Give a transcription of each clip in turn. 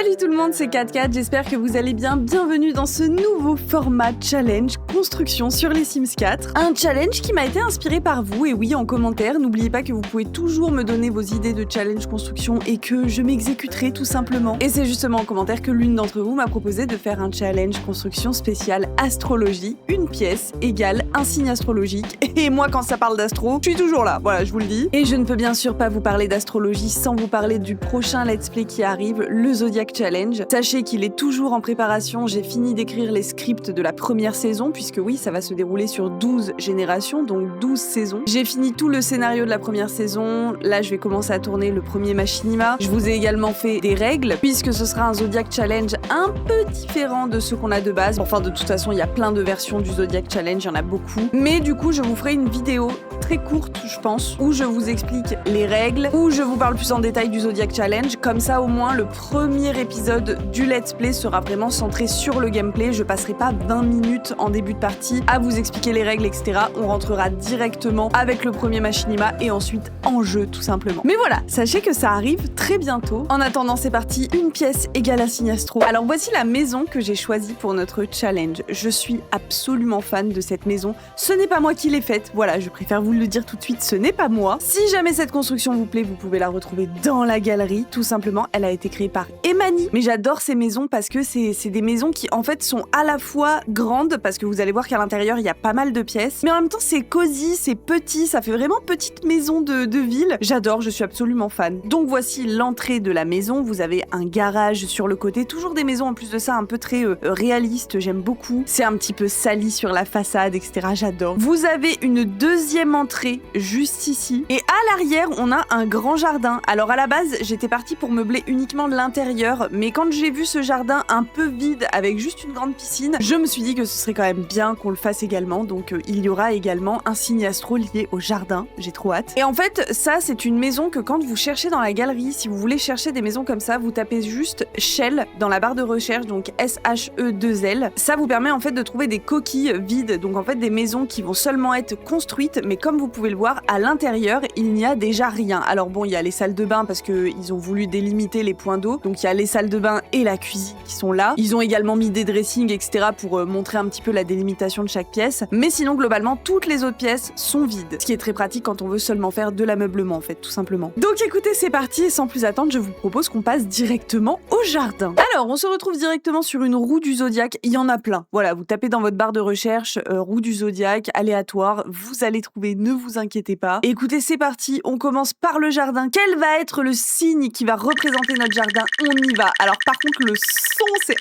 Salut tout le monde, c'est 4 j'espère que vous allez bien. Bienvenue dans ce nouveau format challenge construction sur les Sims 4. Un challenge qui m'a été inspiré par vous, et oui, en commentaire, n'oubliez pas que vous pouvez toujours me donner vos idées de challenge construction et que je m'exécuterai tout simplement. Et c'est justement en commentaire que l'une d'entre vous m'a proposé de faire un challenge construction spécial astrologie, une pièce égale un signe astrologique. Et moi, quand ça parle d'astro, je suis toujours là, voilà, je vous le dis. Et je ne peux bien sûr pas vous parler d'astrologie sans vous parler du prochain let's play qui arrive, le Zodiac Challenge. Sachez qu'il est toujours en préparation, j'ai fini d'écrire les scripts de la première saison, puisque oui, ça va se dérouler sur 12 générations, donc 12 saisons. J'ai fini tout le scénario de la première saison, là je vais commencer à tourner le premier machinima. Je vous ai également fait des règles, puisque ce sera un Zodiac Challenge un peu différent de ceux qu'on a de base. Enfin, de toute façon, il y a plein de versions du Zodiac Challenge, il y en a beaucoup. Mais du coup, je vous ferai une vidéo très courte, je pense, où je vous explique les règles, où je vous parle plus en détail du Zodiac Challenge. Comme ça, au moins, le premier épisode du let's play sera vraiment centré sur le gameplay. Je passerai pas 20 minutes en début de partie à vous expliquer les règles, etc. On rentrera directement avec le premier machinima et ensuite en jeu, tout simplement. Mais voilà, sachez que ça arrive très bientôt. En attendant, c'est parti, une pièce égale un signe astro. Alors voici la maison que j'ai choisie pour notre challenge. Je suis absolument fan de cette maison. Ce n'est pas moi qui l'ai faite, voilà, je préfère vous le dire tout de suite, ce n'est pas moi. Si jamais cette construction vous plaît, vous pouvez la retrouver dans la galerie, tout simplement. Elle a été créée par Emani. Mais j'adore ces maisons parce que c'est des maisons qui en fait sont à la fois grandes, parce que vous allez voir qu'à l'intérieur il y a pas mal de pièces, mais en même temps c'est cosy, c'est petit, ça fait vraiment petite maison de ville. J'adore, je suis absolument fan. Donc voici l'entrée de la maison, vous avez un garage sur le côté, toujours des maisons en plus de ça un peu très réalistes, j'aime beaucoup. C'est un petit peu sali sur la façade, etc. J'adore. Vous avez une deuxième entrée juste ici, et à l'arrière on a un grand jardin. Alors à la base j'étais partie pour meubler uniquement l'intérieur, mais quand j'ai vu ce jardin un peu vide avec juste une grande piscine, je me suis dit que ce serait quand même bien qu'on le fasse également. Donc il y aura également un signe astro lié au jardin, j'ai trop hâte. Et en fait ça c'est une maison que quand vous cherchez dans la galerie, si vous voulez chercher des maisons comme ça, vous tapez juste Shell dans la barre de recherche, donc SHE2L. Ça vous permet en fait de trouver des coquilles vides, donc en fait des maisons qui vont seulement être construites, mais comme vous pouvez le voir, à l'intérieur il n'y a déjà rien. Alors bon, il y a les salles de bain parce qu'ils ont voulu délimiter les points d'eau, donc il y a les salles de bain et la cuisine qui sont là. Ils ont également mis des dressings, etc. pour montrer un petit peu la délimitation de chaque pièce, mais sinon globalement toutes les autres pièces sont vides, ce qui est très pratique quand on veut seulement faire de l'ameublement en fait, tout simplement. Donc écoutez, c'est parti, et sans plus attendre, je vous propose qu'on passe directement au jardin. Alors on se retrouve directement sur une roue du zodiaque, il y en a plein. Voilà, vous tapez dans votre barre de recherche roue du zodiaque, aléatoire, vous allez trouver, ne vous inquiétez pas. Et écoutez, c'est parti, on commence par le jardin. Quel va être le signe qui va représenter notre jardin? On y va. Alors par contre le son c'est...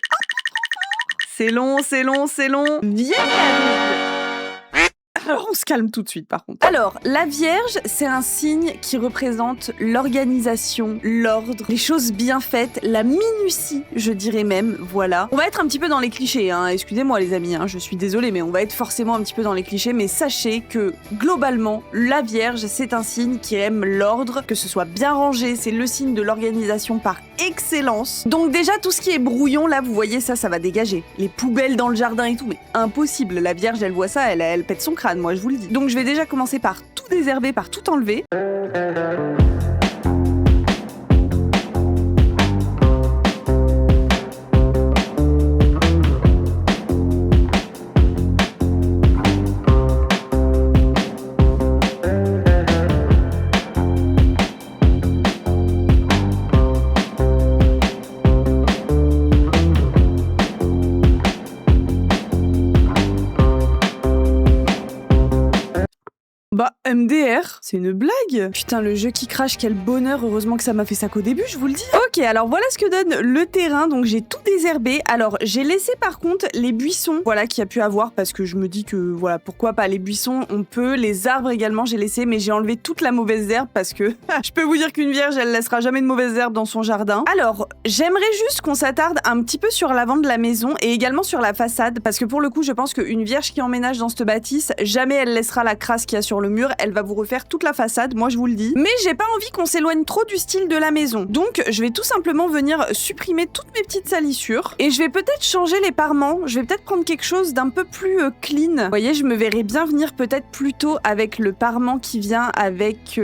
C'est long, c'est long, c'est long. Vierge! Alors on se calme tout de suite par contre. Alors, la Vierge, c'est un signe qui représente l'organisation, l'ordre, les choses bien faites, la minutie, je dirais même, voilà. On va être un petit peu dans les clichés, hein, excusez-moi les amis, hein, je suis désolée, mais on va être forcément un petit peu dans les clichés, mais sachez que, globalement, la Vierge, c'est un signe qui aime l'ordre, que ce soit bien rangé, c'est le signe de l'organisation par excellence. Donc déjà, tout ce qui est brouillon, là, vous voyez, ça va dégager. Les poubelles dans le jardin et tout, mais impossible, la Vierge, elle voit ça, elle pète son crâne, moi je vous le dis. Donc je vais déjà commencer par tout désherber, par tout enlever. Bah, MDR, c'est une blague. Putain, le jeu qui crache, quel bonheur. Heureusement que ça m'a fait ça qu'au début, je vous le dis. Ok, alors voilà ce que donne le terrain. Donc j'ai tout désherbé. Alors j'ai laissé par contre les buissons, voilà, qu'il y a pu avoir, parce que je me dis que, voilà, pourquoi pas les buissons, on peut. Les arbres également, j'ai laissé, mais j'ai enlevé toute la mauvaise herbe parce que je peux vous dire qu'une vierge, elle laissera jamais de mauvaise herbe dans son jardin. Alors, j'aimerais juste qu'on s'attarde un petit peu sur l'avant de la maison et également sur la façade, parce que pour le coup, je pense qu'une vierge qui emménage dans cette bâtisse, jamais elle laissera la crasse qu'il y a sur le mur, elle va vous refaire toute la façade, moi je vous le dis. Mais j'ai pas envie qu'on s'éloigne trop du style de la maison. Donc je vais tout simplement venir supprimer toutes mes petites salissures. Et je vais peut-être changer les parements. Je vais peut-être prendre quelque chose d'un peu plus clean. Vous voyez, je me verrais bien venir peut-être plutôt avec le parement qui vient avec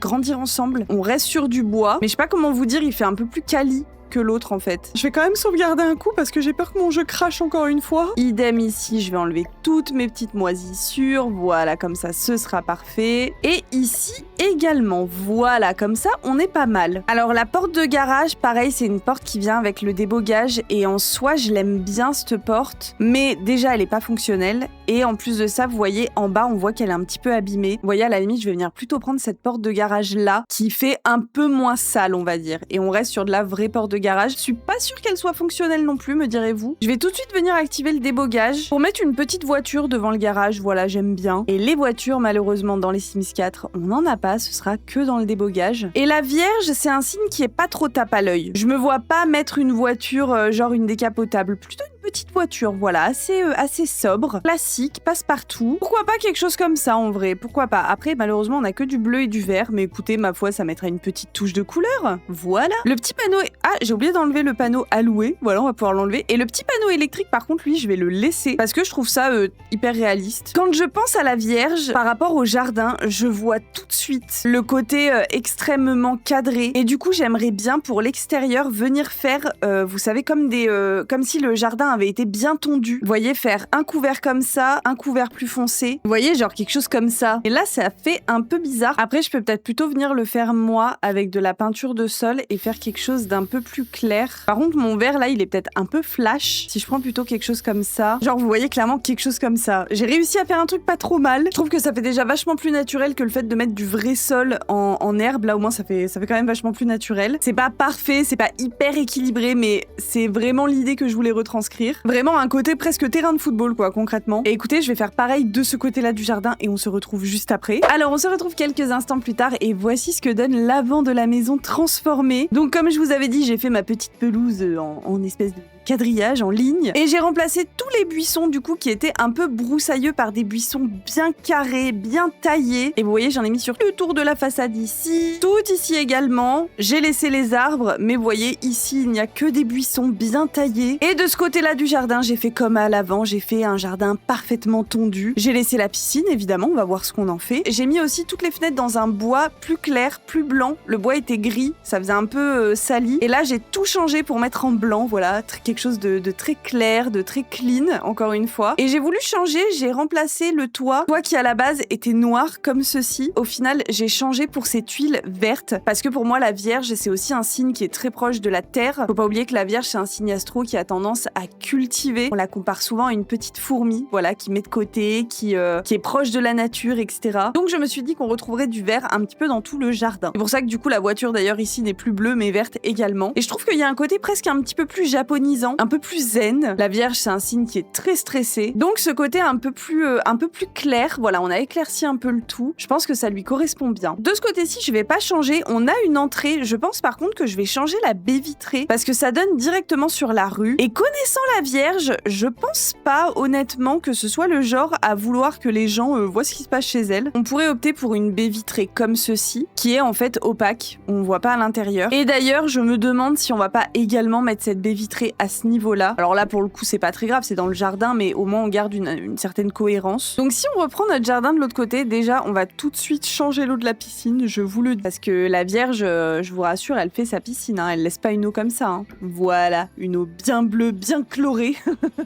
Grandir ensemble. On reste sur du bois. Mais je sais pas comment vous dire, il fait un peu plus quali que l'autre en fait. Je vais quand même sauvegarder un coup parce que j'ai peur que mon jeu crache encore une fois. Idem ici, je vais enlever toutes mes petites moisissures. Voilà, comme ça, ce sera parfait. Et ici également, voilà, comme ça, on est pas mal. Alors la porte de garage, pareil, c'est une porte qui vient avec le débogage et en soi, je l'aime bien cette porte, mais déjà, elle est pas fonctionnelle. Et en plus de ça, vous voyez, en bas, on voit qu'elle est un petit peu abîmée. Vous voyez, à la limite, je vais venir plutôt prendre cette porte de garage là, qui fait un peu moins sale, on va dire. Et on reste sur de la vraie porte de garage. Je suis pas sûre qu'elle soit fonctionnelle non plus, me direz-vous. Je vais tout de suite venir activer le débogage pour mettre une petite voiture devant le garage. Voilà, j'aime bien. Et les voitures, malheureusement, dans les Sims 4, on n'en a pas. Ce sera que dans le débogage. Et la Vierge, c'est un signe qui est pas trop tape à l'œil. Je me vois pas mettre une voiture, genre une décapotable. Plutôt une petite voiture, voilà, assez sobre, classique, passe-partout. Pourquoi pas quelque chose comme ça, en vrai? Pourquoi pas? Après, malheureusement, on a que du bleu et du vert, mais écoutez, ma foi, ça mettra une petite touche de couleur. Voilà. Le petit panneau... Ah, j'ai oublié d'enlever le panneau alloué. Voilà, on va pouvoir l'enlever. Et le petit panneau électrique, par contre, lui, je vais le laisser parce que je trouve ça hyper réaliste. Quand je pense à la Vierge, par rapport au jardin, je vois tout de suite le côté extrêmement cadré. Et du coup, j'aimerais bien, pour l'extérieur, venir faire, vous savez, comme si le jardin avait été bien tondu. Vous voyez, faire un couvert comme ça, un couvert plus foncé. Vous voyez, genre quelque chose comme ça. Et là, ça fait un peu bizarre. Après, je peux peut-être plutôt venir le faire moi avec de la peinture de sol et faire quelque chose d'un peu plus clair. Par contre, mon vert là, il est peut-être un peu flash. Si je prends plutôt quelque chose comme ça. Genre, vous voyez clairement quelque chose comme ça. J'ai réussi à faire un truc pas trop mal. Je trouve que ça fait déjà vachement plus naturel que le fait de mettre du vrai sol en herbe. Là, au moins, ça fait quand même vachement plus naturel. C'est pas parfait, c'est pas hyper équilibré, mais c'est vraiment l'idée que je voulais retranscrire. Vraiment un côté presque terrain de football, quoi, concrètement. Et écoutez, je vais faire pareil de ce côté-là du jardin et on se retrouve juste après. Alors, on se retrouve quelques instants plus tard et voici ce que donne l'avant de la maison transformée. Donc, comme je vous avais dit, j'ai fait ma petite pelouse en espèce de quadrillage en ligne et j'ai remplacé tous les buissons du coup qui étaient un peu broussailleux par des buissons bien carrés, bien taillés. Et vous voyez, j'en ai mis sur le tour de la façade ici, tout ici également. J'ai laissé les arbres, mais vous voyez ici il n'y a que des buissons bien taillés. Et de ce côté-là du jardin, j'ai fait comme à l'avant, j'ai fait un jardin parfaitement tondu. J'ai laissé la piscine, évidemment, on va voir ce qu'on en fait. J'ai mis aussi toutes les fenêtres dans un bois plus clair, plus blanc. Le bois était gris, ça faisait un peu sali. Et là, j'ai tout changé pour mettre en blanc, voilà, quelque chose de très clair, de très clean, encore une fois. Et j'ai voulu changer, j'ai remplacé le toit qui à la base était noir comme ceci. Au final, j'ai changé pour ces tuiles vertes parce que pour moi, la Vierge, c'est aussi un signe qui est très proche de la Terre. Faut pas oublier que la Vierge, c'est un signe astro qui a tendance à cultiver. On la compare souvent à une petite fourmi, voilà, qui met de côté, qui est proche de la nature, etc. Donc je me suis dit qu'on retrouverait du vert un petit peu dans tout le jardin. C'est pour ça que du coup, la voiture d'ailleurs ici n'est plus bleue mais verte également. Et je trouve qu'il y a un côté presque un petit peu plus japonisant, un peu plus zen. La Vierge, c'est un signe qui est très stressé. Donc ce côté un peu plus clair, voilà, on a éclairci un peu le tout. Je pense que ça lui correspond bien. De ce côté-ci, je vais pas changer. On a une entrée. Je pense par contre que je vais changer la baie vitrée parce que ça donne directement sur la rue. Et connaissant la Vierge, je pense pas honnêtement que ce soit le genre à vouloir que les gens voient ce qui se passe chez elle. On pourrait opter pour une baie vitrée comme ceci, qui est en fait opaque. On voit pas à l'intérieur. Et d'ailleurs, je me demande si on va pas également mettre cette baie vitrée à ce niveau-là. Alors là, pour le coup, c'est pas très grave, c'est dans le jardin, mais au moins on garde une certaine cohérence. Donc si on reprend notre jardin de l'autre côté, déjà, on va tout de suite changer l'eau de la piscine, je vous le dis. Parce que la Vierge, je vous rassure, elle fait sa piscine, hein, elle laisse pas une eau comme ça. Hein. Voilà, une eau bien bleue, bien chlorée.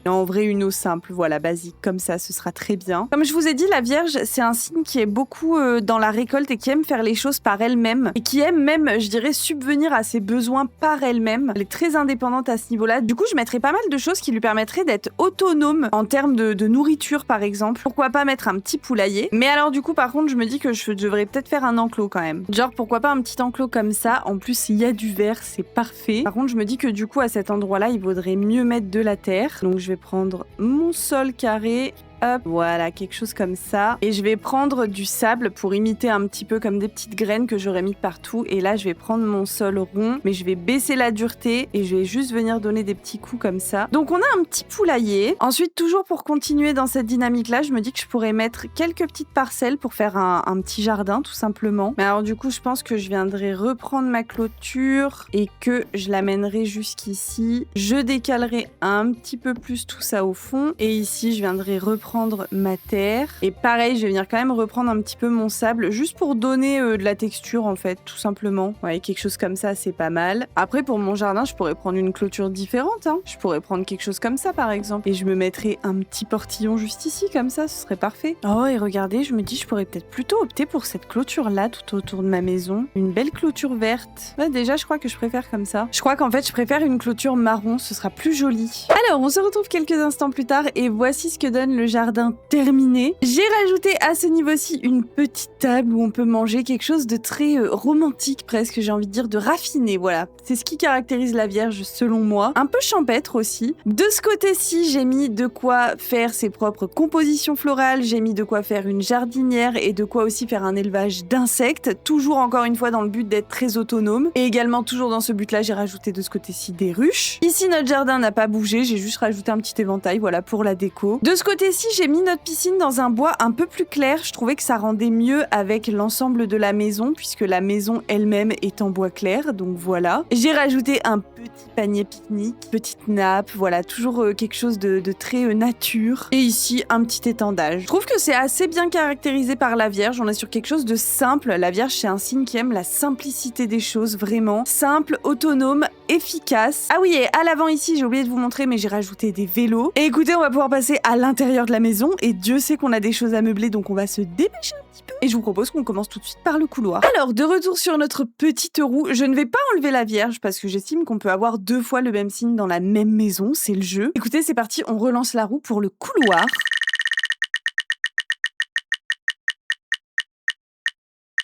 En vrai, une eau simple, voilà, basique, comme ça, ce sera très bien. Comme je vous ai dit, la Vierge, c'est un signe qui est beaucoup dans la récolte et qui aime faire les choses par elle-même. Et qui aime même, je dirais, subvenir à ses besoins par elle-même. Elle est très indépendante à ce niveau-là. Du coup, je mettrais pas mal de choses qui lui permettraient d'être autonome en termes de nourriture, par exemple. Pourquoi pas mettre un petit poulailler? Mais alors, du coup, par contre, je me dis que je devrais peut-être faire un enclos quand même. Genre, pourquoi pas un petit enclos comme ça? En plus, il y a du verre, c'est parfait. Par contre, je me dis que du coup, à cet endroit-là, il vaudrait mieux mettre de la terre. Donc, je vais prendre mon sol carré. Hop, voilà, quelque chose comme ça. Et je vais prendre du sable pour imiter un petit peu comme des petites graines que j'aurais mis partout. Et là, je vais prendre mon sol rond, mais je vais baisser la dureté et je vais juste venir donner des petits coups comme ça. Donc, on a un petit poulailler. Ensuite, toujours pour continuer dans cette dynamique-là, je me dis que je pourrais mettre quelques petites parcelles pour faire un petit jardin, tout simplement. Mais alors, du coup, je pense que je viendrai reprendre ma clôture et que je l'amènerai jusqu'ici. Je décalerai un petit peu plus tout ça au fond. Et ici, je viendrai reprendre reprendre ma terre. Et pareil, je vais venir quand même reprendre un petit peu mon sable, juste pour donner de la texture en fait, tout simplement. Ouais, quelque chose comme ça, c'est pas mal. Après, pour mon jardin, je pourrais prendre une clôture différente. Hein. Je pourrais prendre quelque chose comme ça, par exemple. Et je me mettrais un petit portillon juste ici, comme ça, ce serait parfait. Oh, et regardez, je me dis, je pourrais peut-être plutôt opter pour cette clôture-là, tout autour de ma maison. Une belle clôture verte. Ouais, déjà, je crois que je préfère comme ça. Je crois qu'en fait, je préfère une clôture marron, ce sera plus joli. Alors, on se retrouve quelques instants plus tard et voici ce que donne le jardin terminé. J'ai rajouté à ce niveau-ci une petite table où on peut manger quelque chose de très romantique presque, j'ai envie de dire, de raffiné, voilà. C'est ce qui caractérise la Vierge selon moi. Un peu champêtre aussi. De ce côté-ci, j'ai mis de quoi faire ses propres compositions florales, j'ai mis de quoi faire une jardinière et de quoi aussi faire un élevage d'insectes, toujours encore une fois dans le but d'être très autonome. Et également toujours dans ce but-là, j'ai rajouté de ce côté-ci des ruches. Ici, notre jardin n'a pas bougé, j'ai juste rajouté un petit éventail, voilà, pour la déco. De ce côté-ci, j'ai mis notre piscine dans un bois un peu plus clair. Je trouvais que ça rendait mieux avec l'ensemble de la maison, puisque la maison elle-même est en bois clair, donc voilà. J'ai rajouté un petit panier pique-nique, petite nappe, voilà, toujours quelque chose de très nature. Et ici, un petit étendage. Je trouve que c'est assez bien caractérisé par la Vierge. On est sur quelque chose de simple. La Vierge, c'est un signe qui aime la simplicité des choses, vraiment. Simple, autonome, efficace. Ah oui, et à l'avant ici, j'ai oublié de vous montrer, mais j'ai rajouté des vélos. Et écoutez, on va pouvoir passer à l'intérieur de la maison. Et Dieu sait qu'on a des choses à meubler, donc on va se dépêcher un petit peu. Et je vous propose qu'on commence tout de suite par le couloir. Alors, de retour sur notre petite roue, je ne vais pas enlever la Vierge parce que j'estime qu'on peut avoir 2 fois le même signe dans la même maison, c'est le jeu. Écoutez, c'est parti, on relance la roue pour le couloir.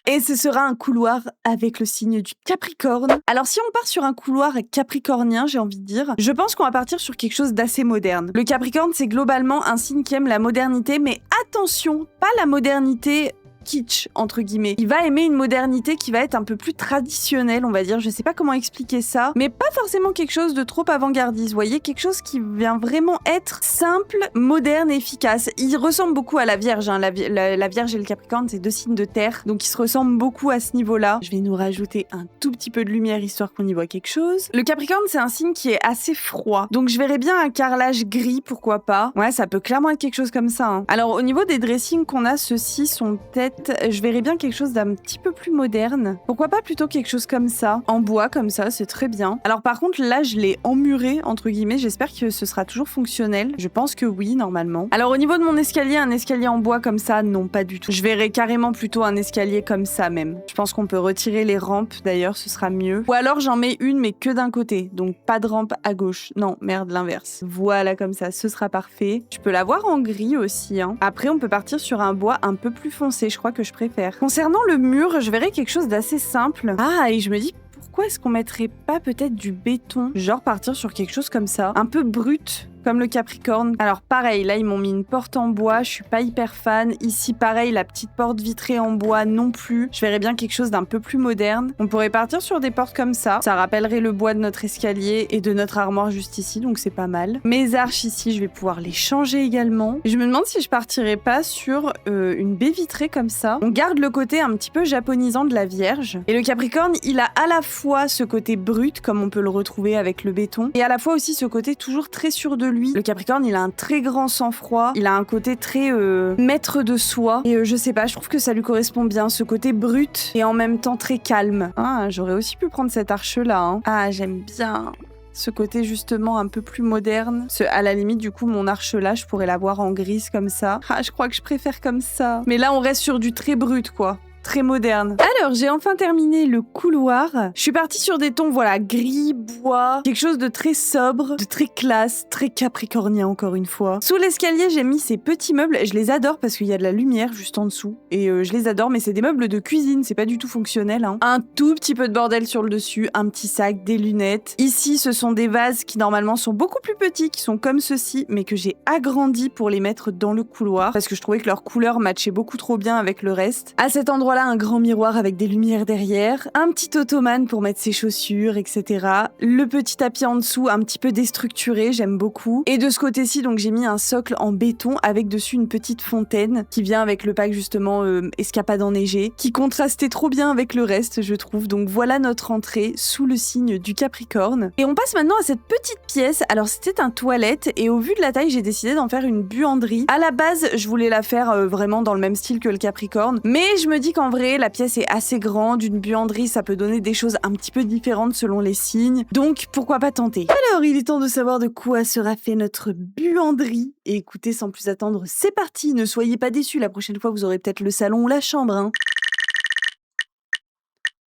Et ce sera un couloir avec le signe du Capricorne. Alors si on part sur un couloir capricornien, j'ai envie de dire, je pense qu'on va partir sur quelque chose d'assez moderne. Le Capricorne, c'est globalement un signe qui aime la modernité, mais attention, pas la modernité kitsch, entre guillemets. Il va aimer une modernité qui va être un peu plus traditionnelle, on va dire. Je sais pas comment expliquer ça, mais pas forcément quelque chose de trop avant-gardiste. Vous voyez, quelque chose qui vient vraiment être simple, moderne et efficace. Il ressemble beaucoup à la Vierge. Hein. La Vierge et le Capricorne, c'est 2 signes de terre, donc ils se ressemblent beaucoup à ce niveau-là. Je vais nous rajouter un tout petit peu de lumière, histoire qu'on y voit quelque chose. Le Capricorne, c'est un signe qui est assez froid, donc je verrais bien un carrelage gris, pourquoi pas. Ouais, ça peut clairement être quelque chose comme ça. Hein. Alors, au niveau des dressings qu'on a, ceux-ci sont peut-être je verrais bien quelque chose d'un petit peu plus moderne. Pourquoi pas plutôt quelque chose comme ça, en bois comme ça, c'est très bien. Alors par contre là je l'ai emmuré entre guillemets, j'espère que ce sera toujours fonctionnel. Je pense que oui normalement. Alors au niveau de mon escalier, un escalier en bois comme ça, non pas du tout. Je verrais carrément plutôt un escalier comme ça même. Je pense qu'on peut retirer les rampes d'ailleurs, ce sera mieux. Ou alors j'en mets une mais que d'un côté, donc pas de rampe à gauche. Non, merde, l'inverse. Voilà comme ça, ce sera parfait. Je peux l'avoir en gris aussi. Hein. Après on peut partir sur un bois un peu plus foncé, je crois que je préfère. Concernant le mur, je verrais quelque chose d'assez simple. Ah, et je me dis, pourquoi est-ce qu'on mettrait pas peut-être du béton? Genre partir sur quelque chose comme ça, un peu brut, comme le Capricorne. Alors pareil, là ils m'ont mis une porte en bois, je suis pas hyper fan. Ici pareil, la petite porte vitrée en bois non plus. Je verrais bien quelque chose d'un peu plus moderne. On pourrait partir sur des portes comme ça. Ça rappellerait le bois de notre escalier et de notre armoire juste ici, donc c'est pas mal. Mes arches ici, je vais pouvoir les changer également. Je me demande si je partirais pas sur une baie vitrée comme ça. On garde le côté un petit peu japonisant de la Vierge. Et le Capricorne, il a à la fois ce côté brut, comme on peut le retrouver avec le béton, et à la fois aussi ce côté toujours très sûr de lui. Le Capricorne, il a un très grand sang-froid, il a un côté très maître de soi, et je sais pas, je trouve que ça lui correspond bien, ce côté brut et en même temps très calme. Ah, j'aurais aussi pu prendre cette arche-là. Hein. Ah, j'aime bien ce côté justement un peu plus moderne. À la limite, du coup, mon arche là, je pourrais l'avoir en grise comme ça. Ah, je crois que je préfère comme ça. Mais là, on reste sur du très brut, quoi. Très moderne. Alors, j'ai enfin terminé le couloir. Je suis partie sur des tons, voilà, gris, bois, quelque chose de très sobre, de très classe, très capricornien encore une fois. Sous l'escalier, j'ai mis ces petits meubles. Je les adore parce qu'il y a de la lumière juste en dessous. Et je les adore, mais c'est des meubles de cuisine, c'est pas du tout fonctionnel. Hein. Un tout petit peu de bordel sur le dessus, un petit sac, des lunettes. Ici, ce sont des vases qui normalement sont beaucoup plus petits, qui sont comme ceci, mais que j'ai agrandis pour les mettre dans le couloir parce que je trouvais que leur couleur matchait beaucoup trop bien avec le reste. À cet endroit voilà un grand miroir avec des lumières derrière, un petit ottomane pour mettre ses chaussures, etc. Le petit tapis en dessous un petit peu déstructuré, j'aime beaucoup. Et de ce côté-ci, donc j'ai mis un socle en béton avec dessus une petite fontaine qui vient avec le pack justement Escapade enneigée, qui contrastait trop bien avec le reste, je trouve. Donc voilà notre entrée sous le signe du Capricorne. Et on passe maintenant à cette petite pièce. Alors c'était un toilette et au vu de la taille, j'ai décidé d'en faire une buanderie. À la base, je voulais la faire vraiment dans le même style que le Capricorne, mais je me dis qu'en vrai, la pièce est assez grande. Une buanderie, ça peut donner des choses un petit peu différentes selon les signes. Donc pourquoi pas tenter. Alors il est temps de savoir de quoi sera fait notre buanderie. Et écoutez, sans plus attendre, c'est parti. Ne soyez pas déçus, la prochaine fois vous aurez peut-être le salon ou la chambre, hein.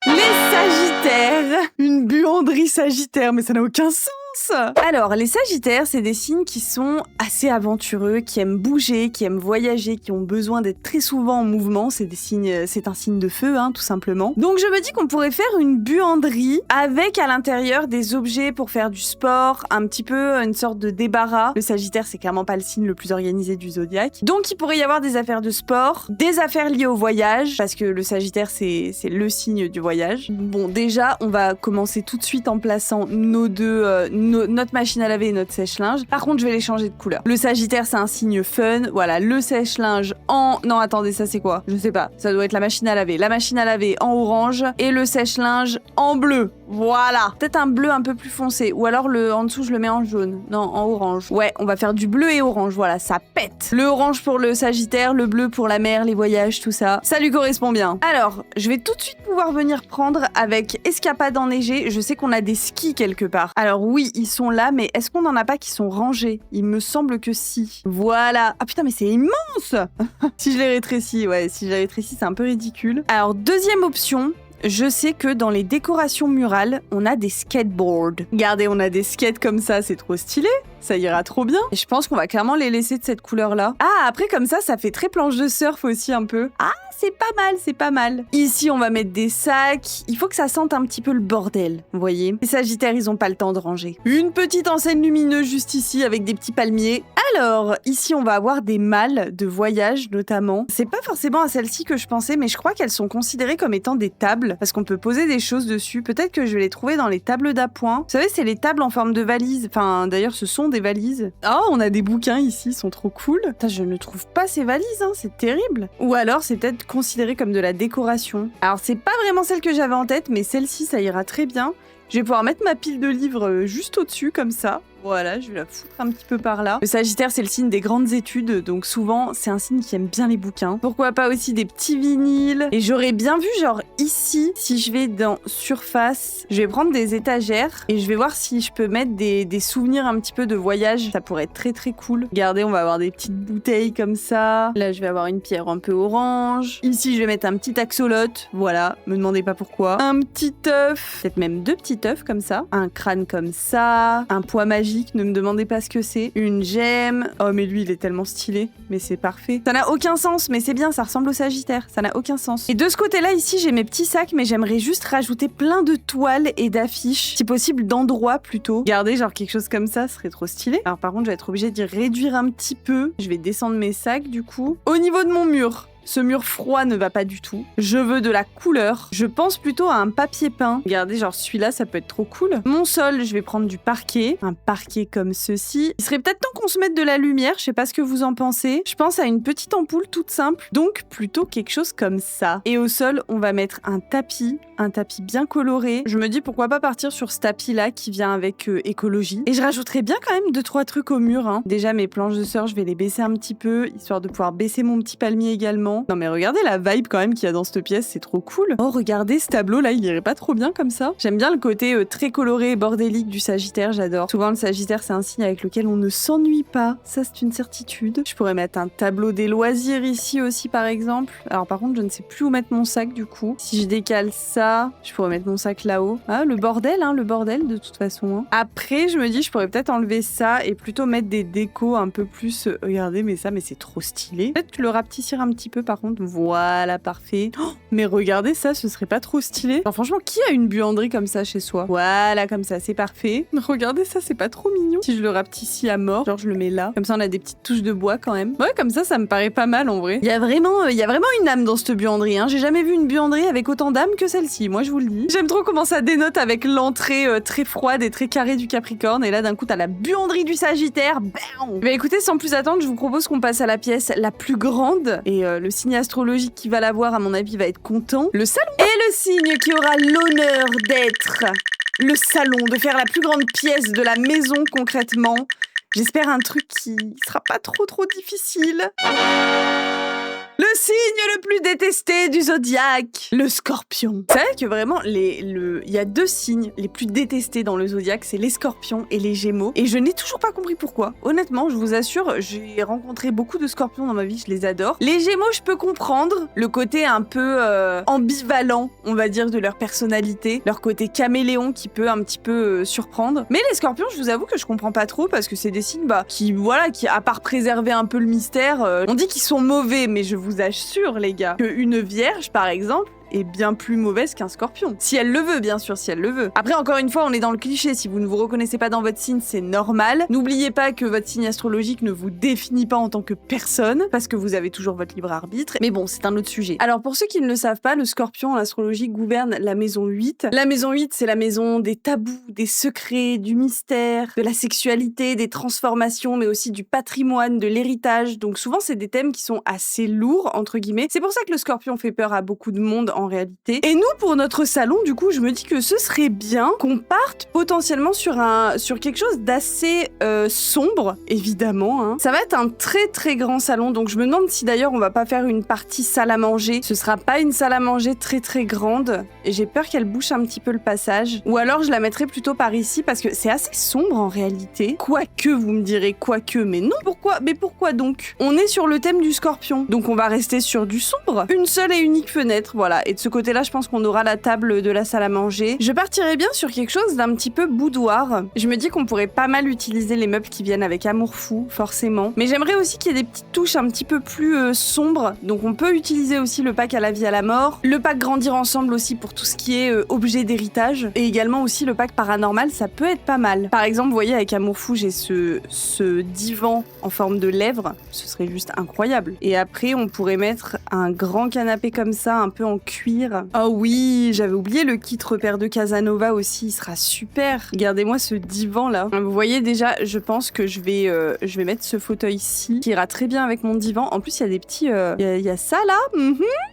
Les Sagittaires! Une buanderie Sagittaire, mais ça n'a aucun sens! Alors, les Sagittaires, c'est des signes qui sont assez aventureux, qui aiment bouger, qui aiment voyager, qui ont besoin d'être très souvent en mouvement. C'est un signe de feu, hein, tout simplement. Donc, je me dis qu'on pourrait faire une buanderie avec à l'intérieur des objets pour faire du sport, un petit peu une sorte de débarras. Le Sagittaire, c'est clairement pas le signe le plus organisé du zodiaque. Donc, il pourrait y avoir des affaires de sport, des affaires liées au voyage, parce que le Sagittaire, c'est le signe du voyage. Bon, déjà, on va commencer tout de suite en plaçant notre machine à laver et notre sèche-linge. Par contre, je vais les changer de couleur. Le Sagittaire, c'est un signe fun. Voilà, le sèche-linge en... Non, attendez, ça c'est quoi? Je sais pas. Ça doit être la machine à laver. La machine à laver en orange et le sèche-linge en bleu. Voilà. Peut-être un bleu un peu plus foncé. Ou alors en dessous, je le mets en jaune. Non, en orange. Ouais, on va faire du bleu et orange. Voilà, ça pète. Le orange pour le Sagittaire, le bleu pour la mer, les voyages, tout ça. Ça lui correspond bien. Alors, je vais tout de suite pouvoir venir prendre avec Escapade enneigée. Je sais qu'on a des skis quelque part. Alors oui, ils sont là, mais est-ce qu'on n'en a pas qui sont rangés? Il me semble que si. Voilà. Ah putain, mais c'est immense. Si je les rétrécis, ouais, si je les rétrécis, c'est un peu ridicule. Alors, deuxième option. Je sais que dans les décorations murales, on a des skateboards. Regardez, on a des skates comme ça, c'est trop stylé. Ça ira trop bien. Et je pense qu'on va clairement les laisser de cette couleur-là. Ah, après, comme ça fait très planche de surf aussi un peu. Ah, c'est pas mal, c'est pas mal. Ici, on va mettre des sacs. Il faut que ça sente un petit peu le bordel, vous voyez. Les Sagittaires, ils ont pas le temps de ranger. Une petite enseigne lumineuse juste ici avec des petits palmiers. Alors, ici, on va avoir des malles de voyage, notamment. C'est pas forcément à celle-ci que je pensais, mais je crois qu'elles sont considérées comme étant des tables, parce qu'on peut poser des choses dessus. Peut-être que je vais les trouver dans les tables d'appoint. Vous savez, c'est les tables en forme de valise. Enfin, d'ailleurs, ce sont des valises. Oh, on a des bouquins ici, ils sont trop cool. Putain, je ne trouve pas ces valises, hein, c'est terrible. Ou alors, c'est peut-être considéré comme de la décoration. Alors, c'est pas vraiment celle que j'avais en tête, mais celle-ci, ça ira très bien. Je vais pouvoir mettre ma pile de livres juste au-dessus, comme ça. Voilà, je vais la foutre un petit peu par là. Le Sagittaire, c'est le signe des grandes études, donc souvent, c'est un signe qui aime bien les bouquins. Pourquoi pas aussi des petits vinyles. Et j'aurais bien vu, genre ici, si je vais dans Surface, je vais prendre des étagères et je vais voir si je peux mettre des souvenirs un petit peu de voyage. Ça pourrait être très très cool. Regardez, on va avoir des petites bouteilles comme ça. Là, je vais avoir une pierre un peu orange. Ici, je vais mettre un petit axolote. Voilà, me demandez pas pourquoi. Un petit œuf. Peut-être même deux petits œufs comme ça. Un crâne comme ça. Un poids magique. Ne me demandez pas ce que c'est. Une gemme. Oh, mais lui, il est tellement stylé. Mais c'est parfait. Ça n'a aucun sens, mais c'est bien, ça ressemble au Sagittaire. Ça n'a aucun sens. Et de ce côté-là, ici, j'ai mes petits sacs, mais j'aimerais juste rajouter plein de toiles et d'affiches. Si possible, d'endroits plutôt. Regardez, genre quelque chose comme ça, ce serait trop stylé. Alors par contre, je vais être obligée d'y réduire un petit peu. Je vais descendre mes sacs, du coup. Au niveau de mon mur. Ce mur froid ne va pas du tout. Je veux de la couleur. Je pense plutôt à un papier peint. Regardez, genre celui-là, ça peut être trop cool. Mon sol, je vais prendre du parquet. Un parquet comme ceci. Il serait peut-être temps qu'on se mette de la lumière. Je sais pas ce que vous en pensez. Je pense à une petite ampoule toute simple. Donc, plutôt quelque chose comme ça. Et au sol, on va mettre un tapis bien coloré. Je me dis pourquoi pas partir sur ce tapis-là qui vient avec écologie. Et je rajouterai bien quand même 2-3 trucs au mur, hein. Déjà, mes planches de surf, je vais les baisser un petit peu, histoire de pouvoir baisser mon petit palmier également. Non mais regardez la vibe quand même qu'il y a dans cette pièce, c'est trop cool. Oh regardez ce tableau là, il irait pas trop bien comme ça. J'aime bien le côté très coloré et bordélique du Sagittaire, j'adore. Souvent le Sagittaire c'est un signe avec lequel on ne s'ennuie pas, ça c'est une certitude. Je pourrais mettre un tableau des loisirs ici aussi par exemple. Alors par contre je ne sais plus où mettre mon sac du coup. Si je décale ça, je pourrais mettre mon sac là-haut. Ah le bordel de toute façon. Hein. Après je me dis je pourrais peut-être enlever ça et plutôt mettre des décos un peu plus... regardez mais ça mais c'est trop stylé. Peut-être le rapetissir un petit peu. peu par contre. Voilà, parfait. Oh, mais regardez ça, ce serait pas trop stylé? Alors franchement, qui a une buanderie comme ça chez soi? Voilà, comme ça, c'est parfait. Regardez ça, c'est pas trop mignon. Si je le rapetissis à mort, genre je le mets là. Comme ça, on a des petites touches de bois quand même. Ouais, comme ça me paraît pas mal en vrai. Il y a vraiment une âme dans cette buanderie, hein. J'ai jamais vu une buanderie avec autant d'âme que celle-ci, moi je vous le dis. J'aime trop comment ça dénote avec l'entrée très froide et très carrée du Capricorne. Et là, d'un coup, t'as la buanderie du Sagittaire. Bam. Bah écoutez, sans plus attendre, je vous propose qu'on passe à la pièce la plus grande. Et le signe astrologique qui va la voir, à mon avis, va être content. Le salon. Et le signe qui aura l'honneur d'être le salon, de faire la plus grande pièce de la maison concrètement. J'espère un truc qui sera pas trop difficile. Le signe le plus détesté du zodiaque, le Scorpion. Vous savez que vraiment, il y a 2 signes les plus détestés dans le zodiaque, c'est les Scorpions et les Gémeaux. Et je n'ai toujours pas compris pourquoi. Honnêtement, je vous assure, j'ai rencontré beaucoup de Scorpions dans ma vie, je les adore. Les Gémeaux, je peux comprendre le côté un peu ambivalent, on va dire, de leur personnalité, leur côté caméléon qui peut un petit peu surprendre. Mais les Scorpions, je vous avoue que je comprends pas trop parce que c'est des signes qui, à part préserver un peu le mystère, on dit qu'ils sont mauvais, mais je vous assure, les gars, qu'une vierge, par exemple, est bien plus mauvaise qu'un Scorpion. Si elle le veut, bien sûr, si elle le veut. Après, encore une fois, on est dans le cliché. Si vous ne vous reconnaissez pas dans votre signe, c'est normal. N'oubliez pas que votre signe astrologique ne vous définit pas en tant que personne, parce que vous avez toujours votre libre arbitre. Mais bon, c'est un autre sujet. Alors, pour ceux qui ne le savent pas, le Scorpion en astrologie gouverne la maison 8. La maison 8, c'est la maison des tabous, des secrets, du mystère, de la sexualité, des transformations, mais aussi du patrimoine, de l'héritage. Donc souvent, c'est des thèmes qui sont assez lourds, entre guillemets. C'est pour ça que le Scorpion fait peur à beaucoup de monde en réalité. Et nous, pour notre salon, du coup, je me dis que ce serait bien qu'on parte potentiellement sur quelque chose d'assez sombre, évidemment. Hein. Ça va être un très grand salon, donc je me demande si d'ailleurs on va pas faire une partie salle à manger. Ce sera pas une salle à manger très grande, et j'ai peur qu'elle bouche un petit peu le passage. Ou alors je la mettrai plutôt par ici, parce que c'est assez sombre en réalité. Quoique, vous me direz, mais non, pourquoi? Mais pourquoi donc? On est sur le thème du Scorpion, donc on va rester sur du sombre. Une seule et unique fenêtre, voilà. Et de ce côté-là, je pense qu'on aura la table de la salle à manger. Je partirais bien sur quelque chose d'un petit peu boudoir. Je me dis qu'on pourrait pas mal utiliser les meubles qui viennent avec Amour Fou, forcément. Mais j'aimerais aussi qu'il y ait des petites touches un petit peu plus sombres. Donc on peut utiliser aussi le pack à la vie à la mort. Le pack Grandir Ensemble aussi pour tout ce qui est objet d'héritage. Et également aussi le pack Paranormal, ça peut être pas mal. Par exemple, vous voyez, avec Amour Fou, j'ai ce divan en forme de lèvres. Ce serait juste incroyable. Et après, on pourrait mettre un grand canapé comme ça, un peu en cuir. Oh oui, j'avais oublié le kit repère de Casanova aussi, il sera super. Regardez-moi ce divan là. Vous voyez déjà, je pense que je vais mettre ce fauteuil ici, qui ira très bien avec mon divan. En plus, il y a des petits... Il y a ça là.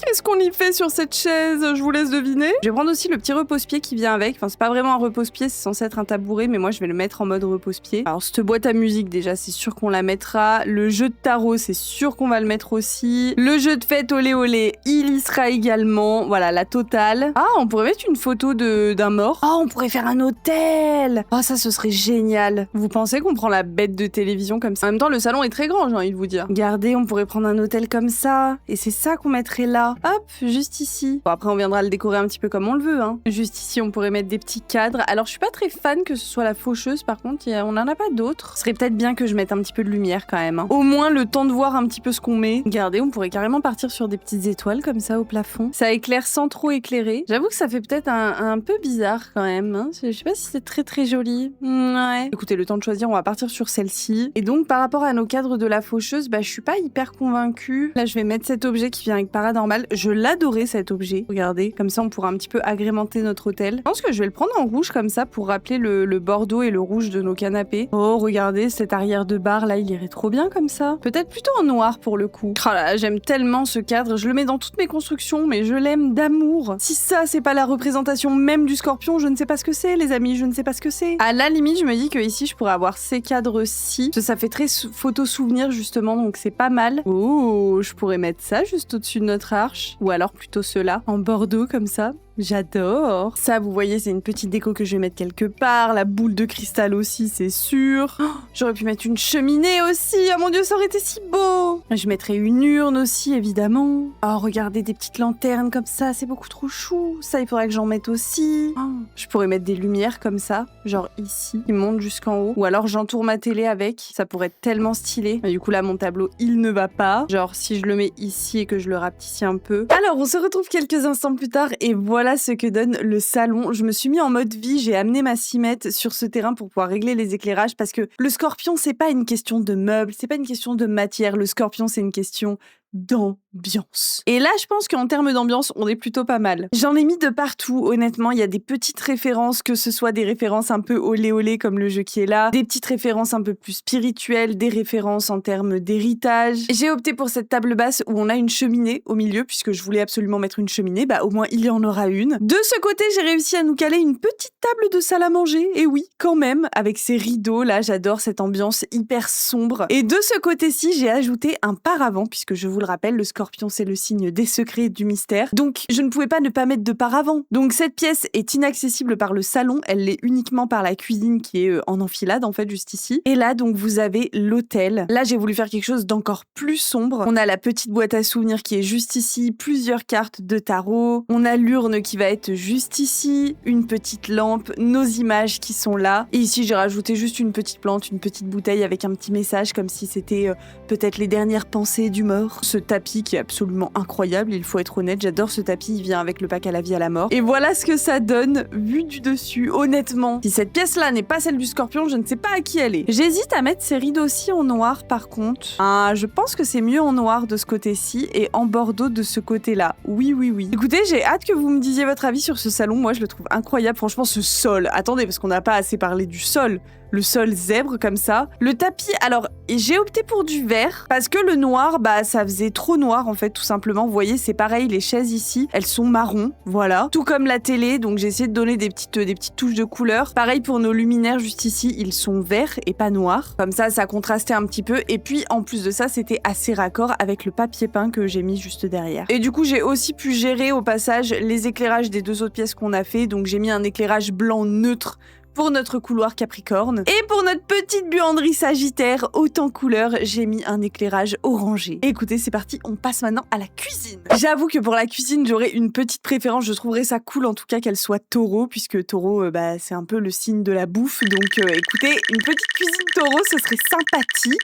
Qu'est-ce qu'on y fait sur cette chaise? Je vous laisse deviner. Je vais prendre aussi le petit repose-pied qui vient avec. Enfin, c'est pas vraiment un repose-pied, c'est censé être un tabouret, mais moi je vais le mettre en mode repose-pied. Alors, cette boîte à musique, déjà, c'est sûr qu'on la mettra. Le jeu de tarot, c'est sûr qu'on va le mettre aussi. Le jeu de fête olé olé, il y sera également. Voilà, la totale. Ah, on pourrait mettre une photo d'un mort. Ah, on pourrait faire un hôtel. Ah, ça, ce serait génial. Vous pensez qu'on prend la bête de télévision comme ça? En même temps, le salon est très grand, j'ai envie de vous dire. Regardez, on pourrait prendre un hôtel comme ça. Et c'est ça qu'on mettrait là. Hop, juste ici. Bon, après, on viendra le décorer un petit peu comme on le veut, hein. Juste ici, on pourrait mettre des petits cadres. Alors, je suis pas très fan que ce soit la faucheuse, par contre, on en a pas d'autres. Ce serait peut-être bien que je mette un petit peu de lumière quand même, hein. Au moins, le temps de voir un petit peu ce qu'on met. Regardez, on pourrait carrément partir sur des petites étoiles comme ça au plafond. Ça éclaire sans trop éclairé. J'avoue que ça fait peut-être un peu bizarre quand même, hein. Je sais pas si c'est très joli. Ouais. Écoutez, le temps de choisir, on va partir sur celle-ci. Et donc, par rapport à nos cadres de la faucheuse, je suis pas hyper convaincue. Là, je vais mettre cet objet qui vient avec Paranormal. Je l'adorais cet objet. Regardez, comme ça, on pourra un petit peu agrémenter notre hôtel. Je pense que je vais le prendre en rouge comme ça pour rappeler le bordeaux et le rouge de nos canapés. Oh, regardez, cet arrière de bar là, il irait trop bien comme ça. Peut-être plutôt en noir pour le coup. Oh là, j'aime tellement ce cadre. Je le mets dans toutes mes constructions, mais je l'aime d'amour. Si ça, c'est pas la représentation même du Scorpion, je ne sais pas ce que c'est, les amis, je ne sais pas ce que c'est. À la limite, je me dis que ici, je pourrais avoir ces cadres-ci. Ça fait très photo souvenir, justement, donc c'est pas mal. Oh, je pourrais mettre ça juste au-dessus de notre arche. Ou alors plutôt ceux-là, en bordeaux, comme ça. J'adore. Ça, vous voyez, c'est une petite déco que je vais mettre quelque part. La boule de cristal aussi, c'est sûr. Oh, j'aurais pu mettre une cheminée aussi. Oh mon Dieu, ça aurait été si beau. dedans. Je mettrai une urne aussi, évidemment. Oh, regardez, des petites lanternes comme ça, c'est beaucoup trop chou. Ça, il faudrait que j'en mette aussi. Oh, je pourrais mettre des lumières comme ça, genre ici, qui montent jusqu'en haut. Ou alors j'entoure ma télé avec, ça pourrait être tellement stylé. Mais du coup là, mon tableau, il ne va pas. Genre si je le mets ici et que je le rapetissis un peu. Alors, on se retrouve quelques instants plus tard et voilà ce que donne le salon. Je me suis mis en mode vie, j'ai amené ma cimette sur ce terrain pour pouvoir régler les éclairages parce que le Scorpion, c'est pas une question de meubles, c'est pas une question de matière. Le Scorpion, c'est une question d'ambiance. Et là, je pense qu'en termes d'ambiance, on est plutôt pas mal. J'en ai mis de partout, honnêtement. Il y a des petites références, que ce soit des références un peu olé olé comme le jeu qui est là, des petites références un peu plus spirituelles, des références en termes d'héritage. J'ai opté pour cette table basse où on a une cheminée au milieu, puisque je voulais absolument mettre une cheminée. Bah, au moins, il y en aura une. De ce côté, j'ai réussi à nous caler une petite table de salle à manger. Et oui, quand même, avec ces rideaux, là, j'adore cette ambiance hyper sombre. Et de ce côté-ci, j'ai ajouté un paravent, puisque je vous le rappelle, le Scorpion, c'est le signe des secrets et du mystère. Donc, je ne pouvais pas ne pas mettre de paravent. Donc, cette pièce est inaccessible par le salon. Elle l'est uniquement par la cuisine qui est en enfilade, en fait, juste ici. Et là, donc, vous avez l'hôtel. Là, j'ai voulu faire quelque chose d'encore plus sombre. On a la petite boîte à souvenirs qui est juste ici, plusieurs cartes de tarot. On a l'urne qui va être juste ici, une petite lampe, nos images qui sont là. Et ici, j'ai rajouté juste une petite plante, une petite bouteille avec un petit message, comme si c'était peut-être les dernières pensées du mort. Ce tapis qui est absolument incroyable, il faut être honnête, j'adore ce tapis, il vient avec le pack à la vie à la mort. Et voilà ce que ça donne, vu du dessus, honnêtement. Si cette pièce-là n'est pas celle du Scorpion, je ne sais pas à qui elle est. J'hésite à mettre ces rideaux-ci en noir, par contre. Ah, je pense que c'est mieux en noir de ce côté-ci et en bordeaux de ce côté-là. Oui, oui, oui. Écoutez, j'ai hâte que vous me disiez votre avis sur ce salon, moi je le trouve incroyable, franchement ce sol. Attendez, parce qu'on n'a pas assez parlé du sol. Le sol zèbre comme ça. Le tapis, alors j'ai opté pour du vert parce que le noir, bah ça faisait trop noir en fait tout simplement. Vous voyez, c'est pareil, les chaises ici, elles sont marron, voilà. Tout comme la télé, donc j'ai essayé de donner des petites touches de couleur. Pareil pour nos luminaires juste ici, ils sont verts et pas noirs. Comme ça contrastait un petit peu. Et puis en plus de ça, c'était assez raccord avec le papier peint que j'ai mis juste derrière. Et du coup, j'ai aussi pu gérer au passage les éclairages des deux autres pièces qu'on a fait. Donc j'ai mis un éclairage blanc neutre pour notre couloir Capricorne. Et pour notre petite buanderie Sagittaire, autant couleur, j'ai mis un éclairage orangé. Et écoutez, c'est parti, on passe maintenant à la cuisine. J'avoue que pour la cuisine, j'aurais une petite préférence. Je trouverais ça cool en tout cas qu'elle soit taureau, puisque taureau, bah, c'est un peu le signe de la bouffe. Donc écoutez, une petite cuisine taureau, ce serait sympathique.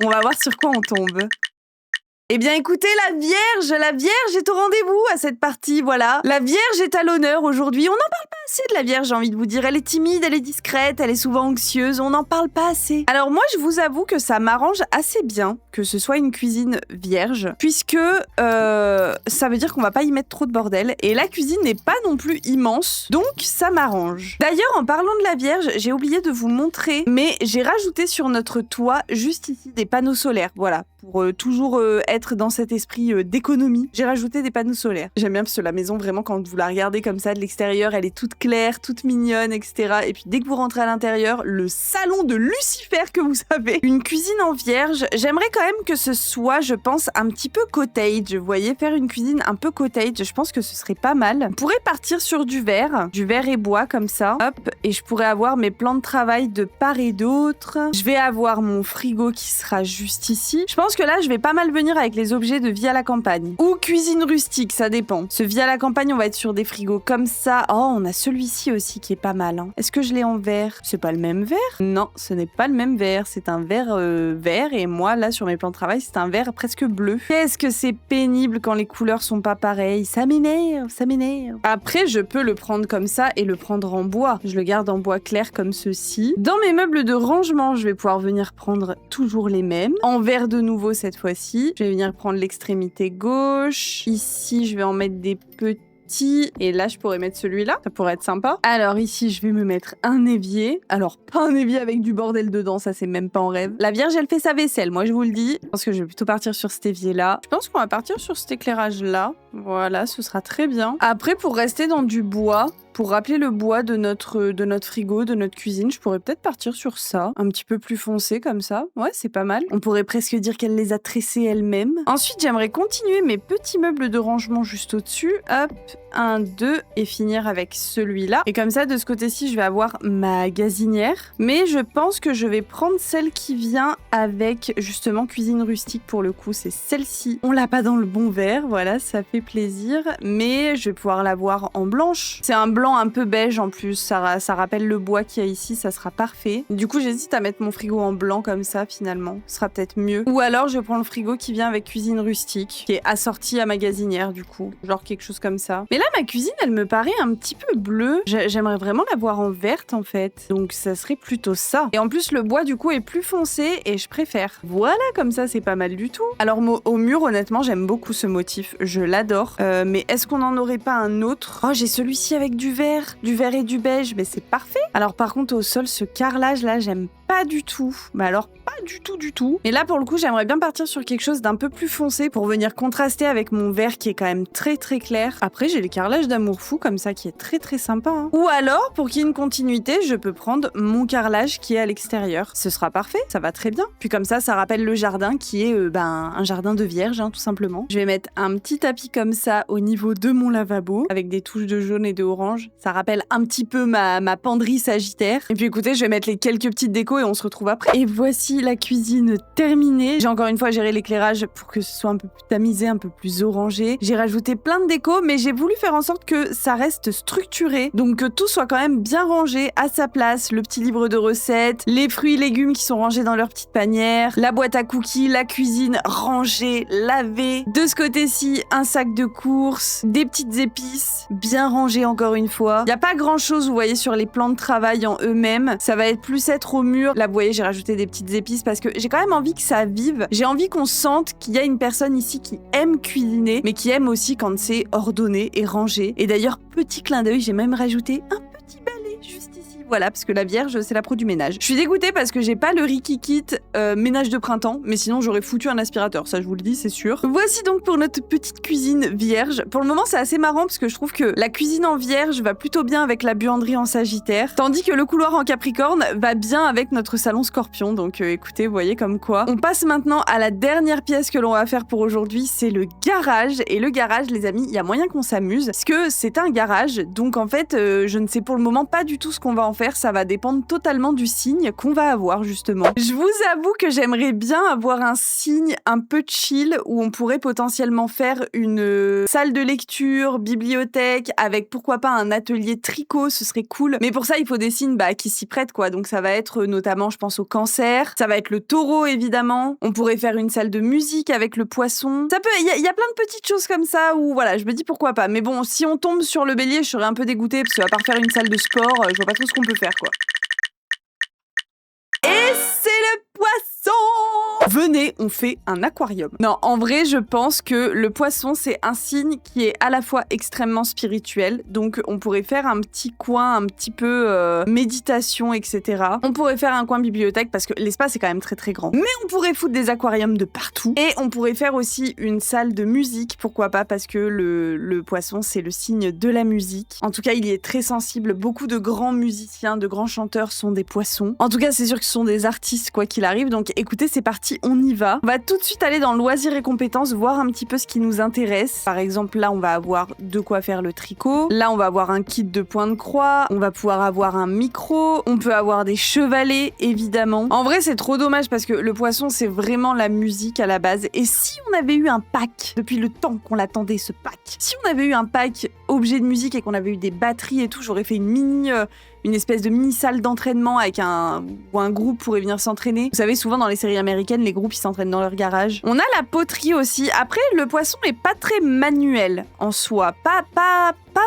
On va voir sur quoi on tombe. Eh bien écoutez, la Vierge est au rendez-vous à cette partie, voilà. La Vierge est à l'honneur aujourd'hui. On n'en parle pas assez de la Vierge, j'ai envie de vous dire. Elle est timide, elle est discrète, elle est souvent anxieuse, on n'en parle pas assez. Alors moi, je vous avoue que ça m'arrange assez bien que ce soit une cuisine vierge, puisque ça veut dire qu'on va pas y mettre trop de bordel. Et la cuisine n'est pas non plus immense, donc ça m'arrange. D'ailleurs, en parlant de la Vierge, j'ai oublié de vous montrer, mais j'ai rajouté sur notre toit, juste ici, des panneaux solaires, voilà. Pour toujours être dans cet esprit d'économie, j'ai rajouté des panneaux solaires. J'aime bien parce que la maison, vraiment, quand vous la regardez comme ça de l'extérieur, elle est toute claire, toute mignonne, etc. Et puis dès que vous rentrez à l'intérieur, le salon de Lucifer que vous avez, une cuisine en vierge. J'aimerais quand même que ce soit, je pense, un petit peu cottage. Vous voyez, faire une cuisine un peu cottage, je pense que ce serait pas mal. On pourrait partir sur du verre et bois comme ça. Hop, et je pourrais avoir mes plans de travail de part et d'autre. Je vais avoir mon frigo qui sera juste ici. Je pense que là, je vais pas mal venir avec les objets de vie à la campagne. Ou cuisine rustique, ça dépend. Ce vie à la campagne, on va être sur des frigos comme ça. Oh, on a celui-ci aussi qui est pas mal. Hein. Est-ce que je l'ai en verre? C'est pas le même verre? Non, ce n'est pas le même verre. C'est un verre vert et moi, là, sur mes plans de travail, c'est un verre presque bleu. Qu'est-ce que c'est pénible quand les couleurs sont pas pareilles. Ça m'énerve, ça m'énerve. Après, je peux le prendre comme ça et le prendre en bois. Je le garde en bois clair comme ceci. Dans mes meubles de rangement, je vais pouvoir venir prendre toujours les mêmes. En verre de nouveau cette fois-ci. Je vais venir prendre l'extrémité gauche. Ici, je vais en mettre des petits. Et là, je pourrais mettre celui-là. Ça pourrait être sympa. Alors ici, je vais me mettre un évier. Alors, pas un évier avec du bordel dedans. Ça, c'est même pas en rêve. La Vierge, elle fait sa vaisselle. Moi, je vous le dis. Je pense que je vais plutôt partir sur cet évier-là. Je pense qu'on va partir sur cet éclairage-là. Voilà, ce sera très bien. Après, pour rester dans du bois, Pour rappeler le bois de notre frigo, de notre cuisine, je pourrais peut-être partir sur ça. Un petit peu plus foncé comme ça. Ouais, c'est pas mal. On pourrait presque dire qu'elle les a tressés elle-même. Ensuite, j'aimerais continuer mes petits meubles de rangement juste au-dessus. Hop, 1, 2, et finir avec celui-là. Et comme ça, de ce côté-ci, je vais avoir ma gazinière. Mais je pense que je vais prendre celle qui vient avec, justement, cuisine rustique pour le coup. C'est celle-ci. On l'a pas dans le bon vert, voilà, ça fait plaisir. Mais je vais pouvoir l'avoir en blanche. C'est un blanc un peu beige en plus. Ça rappelle le bois qu'il y a ici, ça sera parfait. Du coup, j'hésite à mettre mon frigo en blanc comme ça, finalement. Ce sera peut-être mieux. Ou alors, je prends le frigo qui vient avec cuisine rustique, qui est assorti à ma gazinière, du coup. Genre quelque chose comme ça. Mais là, ma cuisine, elle me paraît un petit peu bleue. J'aimerais vraiment la voir en verte, en fait. Donc, ça serait plutôt ça. Et en plus, le bois, du coup, est plus foncé et je préfère. Voilà, comme ça, c'est pas mal du tout. Alors, au mur, honnêtement, j'aime beaucoup ce motif. Je l'adore. Mais est-ce qu'on n'en aurait pas un autre? Oh, j'ai celui-ci avec du vert et du beige. Mais c'est parfait. Alors, par contre, au sol, ce carrelage-là, j'aime pas du tout. Mais alors, pas du tout. Mais là, pour le coup, j'aimerais bien partir sur quelque chose d'un peu plus foncé pour venir contraster avec mon vert qui est quand même très clair. Après, j'ai le carrelage d'amour fou comme ça qui est très sympa. Hein. Ou alors, pour qu'il y ait une continuité, je peux prendre mon carrelage qui est à l'extérieur. Ce sera parfait, ça va très bien. Puis comme ça rappelle le jardin qui est un jardin de vierge, hein, tout simplement. Je vais mettre un petit tapis comme ça au niveau de mon lavabo avec des touches de jaune et de orange. Ça rappelle un petit peu ma penderie sagittaire. Et puis écoutez, je vais mettre les quelques petites décos et on se retrouve après. Et voici la cuisine terminée. J'ai encore une fois géré l'éclairage pour que ce soit un peu plus tamisé, un peu plus orangé. J'ai rajouté plein de décos, mais j'ai voulu faire en sorte que ça reste structuré. Donc que tout soit quand même bien rangé à sa place. Le petit livre de recettes, les fruits et légumes qui sont rangés dans leur petite panière, la boîte à cookies, la cuisine rangée, lavée. De ce côté-ci, un sac de courses, des petites épices, bien rangées encore une fois. Il n'y a pas grand-chose, vous voyez, sur les plans de travail en eux-mêmes. Ça va être plus être au mur. Là, vous voyez, j'ai rajouté des petites épices parce que j'ai quand même envie que ça vive. J'ai envie qu'on sente qu'il y a une personne ici qui aime cuisiner, mais qui aime aussi quand c'est ordonné et rangé. Et d'ailleurs, petit clin d'œil, j'ai même rajouté un petit balai juste ici. Voilà, parce que la Vierge, c'est la pro du ménage. Je suis dégoûtée parce que j'ai pas le Ricky Kit ménage de printemps, mais sinon j'aurais foutu un aspirateur, ça je vous le dis, c'est sûr. Voici donc pour notre petite cuisine vierge. Pour le moment, c'est assez marrant parce que je trouve que la cuisine en vierge va plutôt bien avec la buanderie en sagittaire, tandis que le couloir en capricorne va bien avec notre salon scorpion. Donc écoutez, vous voyez comme quoi. On passe maintenant à la dernière pièce que l'on va faire pour aujourd'hui, c'est le garage. Et le garage, les amis, il y a moyen qu'on s'amuse, parce que c'est un garage, donc en fait, je ne sais pour le moment pas du tout ce qu'on va en faire. Ça va dépendre totalement du signe qu'on va avoir justement. Je vous avoue que j'aimerais bien avoir un signe un peu chill où on pourrait potentiellement faire une salle de lecture, bibliothèque, avec pourquoi pas un atelier tricot, ce serait cool. Mais pour ça, il faut des signes qui s'y prêtent quoi. Donc ça va être notamment, je pense au Cancer, ça va être le Taureau évidemment. On pourrait faire une salle de musique avec le Poisson. Ça peut, il y a plein de petites choses comme ça où voilà, je me dis pourquoi pas. Mais bon, si on tombe sur le Bélier, je serais un peu dégoûtée parce qu'à part faire une salle de sport, je vois pas trop ce qu'on peut faire quoi. Et c'est le Poisson! Venez, on fait un aquarium. Non, en vrai, je pense que le Poisson, c'est un signe qui est à la fois extrêmement spirituel. Donc, on pourrait faire un petit coin, un petit peu méditation, etc. On pourrait faire un coin bibliothèque parce que l'espace est quand même très grand. Mais on pourrait foutre des aquariums de partout. Et on pourrait faire aussi une salle de musique, pourquoi pas, parce que le Poisson, c'est le signe de la musique. En tout cas, il y est très sensible. Beaucoup de grands musiciens, de grands chanteurs sont des Poissons. En tout cas, c'est sûr que ce sont des artistes, quoi qu'il arrive. Donc, écoutez, c'est parti, on y va. On va tout de suite aller dans loisirs et compétences, voir un petit peu ce qui nous intéresse. Par exemple, là, on va avoir de quoi faire le tricot. Là, on va avoir un kit de point de croix. On va pouvoir avoir un micro. On peut avoir des chevalets, évidemment. En vrai, c'est trop dommage parce que le Poisson, c'est vraiment la musique à la base. Et si on avait eu un pack, depuis le temps qu'on l'attendait, ce pack, si on avait eu un pack objet de musique et qu'on avait eu des batteries et tout, j'aurais fait une espèce de mini salle d'entraînement avec où un groupe pourrait venir s'entraîner. Vous savez, souvent dans les séries américaines, les groupes ils s'entraînent dans leur garage. On a la poterie aussi. Après, le Poisson est pas très manuel en soi. Pas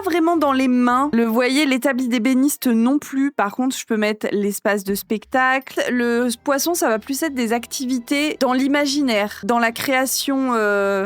vraiment dans les mains. Vous voyez, l'établi d'ébéniste non plus. Par contre, je peux mettre l'espace de spectacle. Le Poisson, ça va plus être des activités dans l'imaginaire, dans la création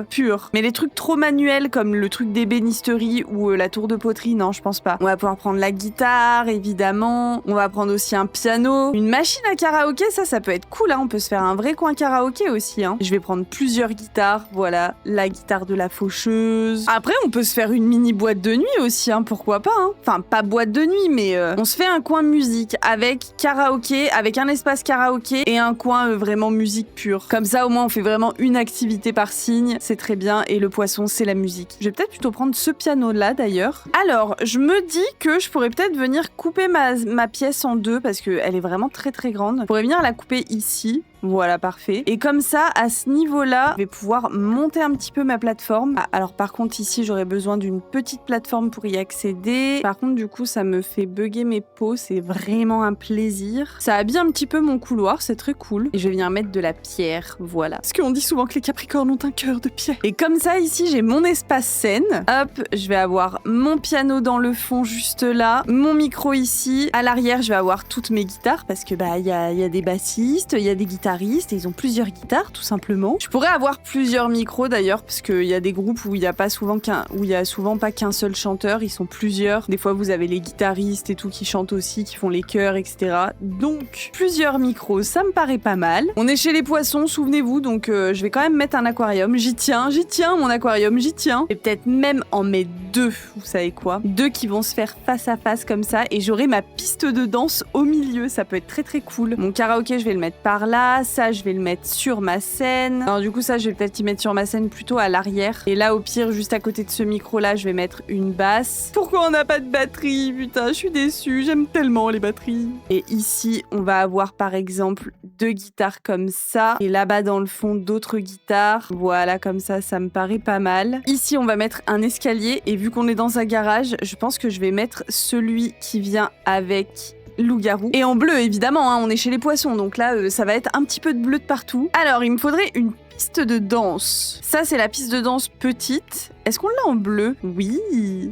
pure. Mais les trucs trop manuels comme le truc d'ébénisterie ou la tour de poterie, non, je pense pas. On va pouvoir prendre la guitare, évidemment. évidemment. On va prendre aussi un piano, une machine à karaoké, ça peut être cool, hein. On peut se faire un vrai coin karaoké aussi, hein. Je vais prendre plusieurs guitares, voilà, la guitare de la faucheuse. Après, on peut se faire une mini boîte de nuit aussi, hein, pourquoi pas, hein. Enfin, pas boîte de nuit, mais on se fait un coin musique avec karaoké, avec un espace karaoké et un coin vraiment musique pure. Comme ça, au moins, on fait vraiment une activité par signe, c'est très bien, et le poisson, c'est la musique. Je vais peut-être plutôt prendre ce piano-là, d'ailleurs. Alors, je me dis que je pourrais peut-être venir couper ma pièce en deux, parce qu'elle est vraiment très très grande. Je pourrais venir la couper ici. Voilà, parfait. Et comme ça, à ce niveau-là, je vais pouvoir monter un petit peu ma plateforme. Ah, alors par contre, ici, j'aurais besoin d'une petite plateforme pour y accéder. Par contre, du coup, ça me fait bugger mes pots. C'est vraiment un plaisir. Ça habille un petit peu mon couloir, c'est très cool. Et je vais venir mettre de la pierre, voilà. Parce qu'on dit souvent que les Capricornes ont un cœur de pierre. Et comme ça, ici, j'ai mon espace scène. Hop, je vais avoir mon piano dans le fond, juste là. Mon micro ici. À l'arrière, je vais avoir toutes mes guitares parce que, bah, il y a des bassistes, il y a des guitaristes. Et ils ont plusieurs guitares tout simplement. Je pourrais avoir plusieurs micros d'ailleurs parce qu'il y a des groupes où il y a souvent pas qu'un seul chanteur, ils sont plusieurs. Des fois vous avez les guitaristes et tout qui chantent aussi, qui font les chœurs, etc. Donc plusieurs micros, ça me paraît pas mal. On est chez les poissons, souvenez-vous, donc je vais quand même mettre un aquarium. J'y tiens mon aquarium, j'y tiens. Et peut-être même en mettre deux, vous savez quoi, deux qui vont se faire face à face comme ça et j'aurai ma piste de danse au milieu, ça peut être très très cool. Mon karaoké, je vais le mettre par là. Ça, je vais le mettre sur ma scène. Alors du coup, ça, je vais peut-être y mettre sur ma scène plutôt à l'arrière. Et là, au pire, juste à côté de ce micro-là, je vais mettre une basse. Pourquoi on n'a pas de batterie? Putain, je suis déçue. J'aime tellement les batteries. Et ici, on va avoir par exemple deux guitares comme ça. Et là-bas, dans le fond, d'autres guitares. Voilà, comme ça me paraît pas mal. Ici, on va mettre un escalier. Et vu qu'on est dans un garage, je pense que je vais mettre celui qui vient avec loup-garou. Et en bleu, évidemment, hein, on est chez les poissons, donc là, ça va être un petit peu de bleu de partout. Alors, il me faudrait une piste de danse. Ça, c'est la piste de danse petite. Est-ce qu'on l'a en bleu? Oui.